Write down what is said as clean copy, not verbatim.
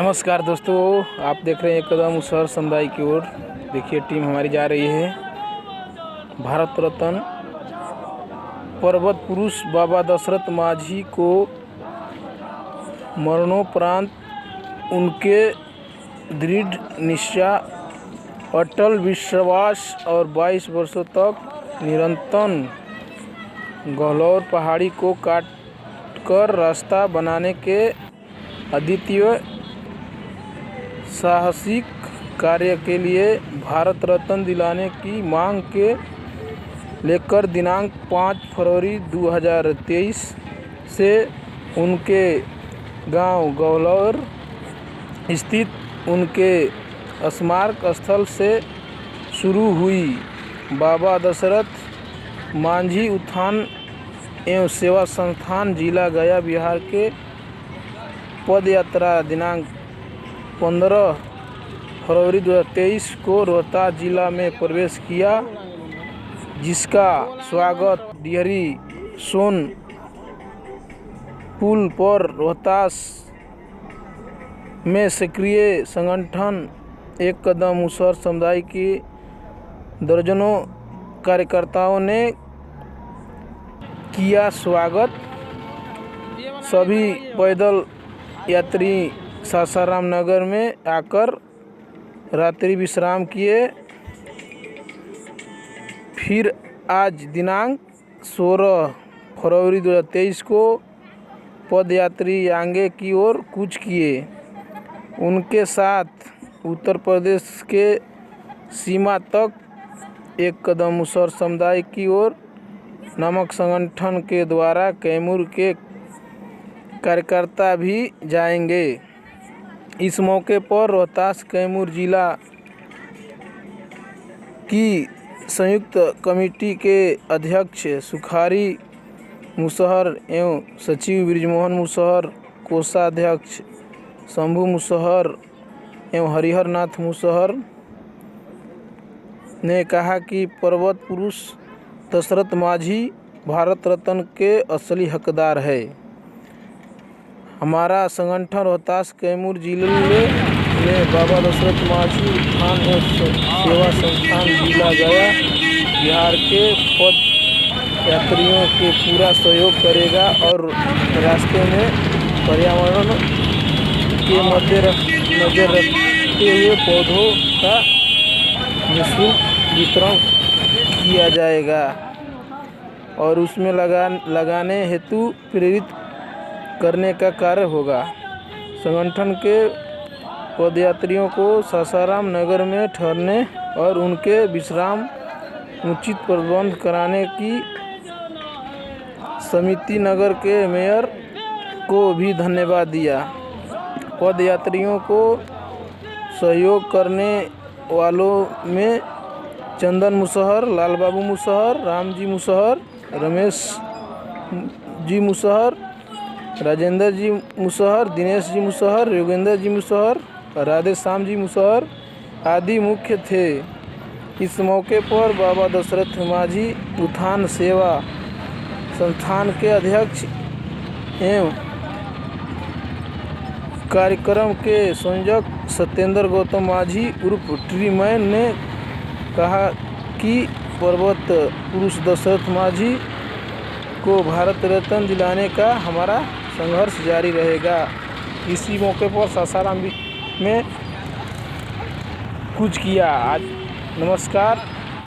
नमस्कार दोस्तों, आप देख रहे हैं कदम मुसहर समुदाय की ओर। देखिए टीम हमारी जा रही है। भारत रत्न पर्वत पुरुष बाबा दशरथ माझी को मरणोपरांत उनके दृढ़ निष्ठा, अटल विश्वास और 22 वर्षों तक निरंतर गहलोर पहाड़ी को काटकर रास्ता बनाने के अद्वितीय साहसिक कार्य के लिए भारत रत्न दिलाने की मांग के लेकर दिनांक 5 फरवरी 2023 से उनके गांव गहलोर स्थित उनके स्मारक स्थल से शुरू हुई बाबा दशरथ माझी उत्थान एवं सेवा संस्थान जिला गया बिहार के पदयात्रा दिनांक 15 फरवरी 2023 को रोहतास जिला में प्रवेश किया, जिसका स्वागत डिहरी सोन पुल पर रोहतास में सक्रिय संगठन एक कदम मुसहर समुदाय की दर्जनों कार्यकर्ताओं ने किया स्वागत। सभी पैदल यात्री सासाराम नगर में आकर रात्रि विश्राम किए। फिर आज दिनांक 16 फरवरी 2023 को पदयात्री आगे की ओर कूच किए। उनके साथ उत्तर प्रदेश के सीमा तक एक कदम मुसहर समुदाय की ओर नामक संगठन के द्वारा कैमूर के कार्यकर्ता भी जाएंगे। इस मौके पर रोहतास कैमूर जिला की संयुक्त कमेटी के अध्यक्ष सुखारी मुसहर एवं सचिव ब्रिजमोहन मुसहर, कोषाध्यक्ष शंभू मुसहर एवं हरिहर नाथ मुसहर ने कहा कि पर्वत पुरुष दशरथ माझी भारत रत्न के असली हकदार है। हमारा संगठन रोहतास कैमूर जिले में बाबा दशरथ माझी उत्थान एवं सेवा संस्थान जिला गया बिहार के पद यात्रियों के पूरा सहयोग करेगा और रास्ते में पर्यावरण के नज़र रखते हुए पौधों का निःशुल्क वितरण किया जाएगा और उसमें लगाने हेतु प्रेरित करने का कार्य होगा। संगठन के पदयात्रियों को सासाराम नगर में ठहरने और उनके विश्राम उचित प्रबंध कराने की समिति नगर के मेयर को भी धन्यवाद दिया। पदयात्रियों को सहयोग करने वालों में चंदन मुसहर, लाल बाबू मुसहर, राम जी मुसहर, रमेश जी मुसहर, राजेंद्र जी मुसहर, दिनेश जी मुसहर, योगेंद्र जी मुसहर, राधे श्याम जी मुसहर आदि मुख्य थे। इस मौके पर बाबा दशरथ माझी उत्थान सेवा संस्थान के अध्यक्ष एवं कार्यक्रम के संयोजक सत्येंद्र गौतम माझी उर्फ ट्री मैन ने कहा कि पर्वत पुरुष दशरथ माझी को भारत रत्न दिलाने का हमारा संघर्ष जारी रहेगा। इसी मौके पर सासाराम में कूच किया। आज नमस्कार।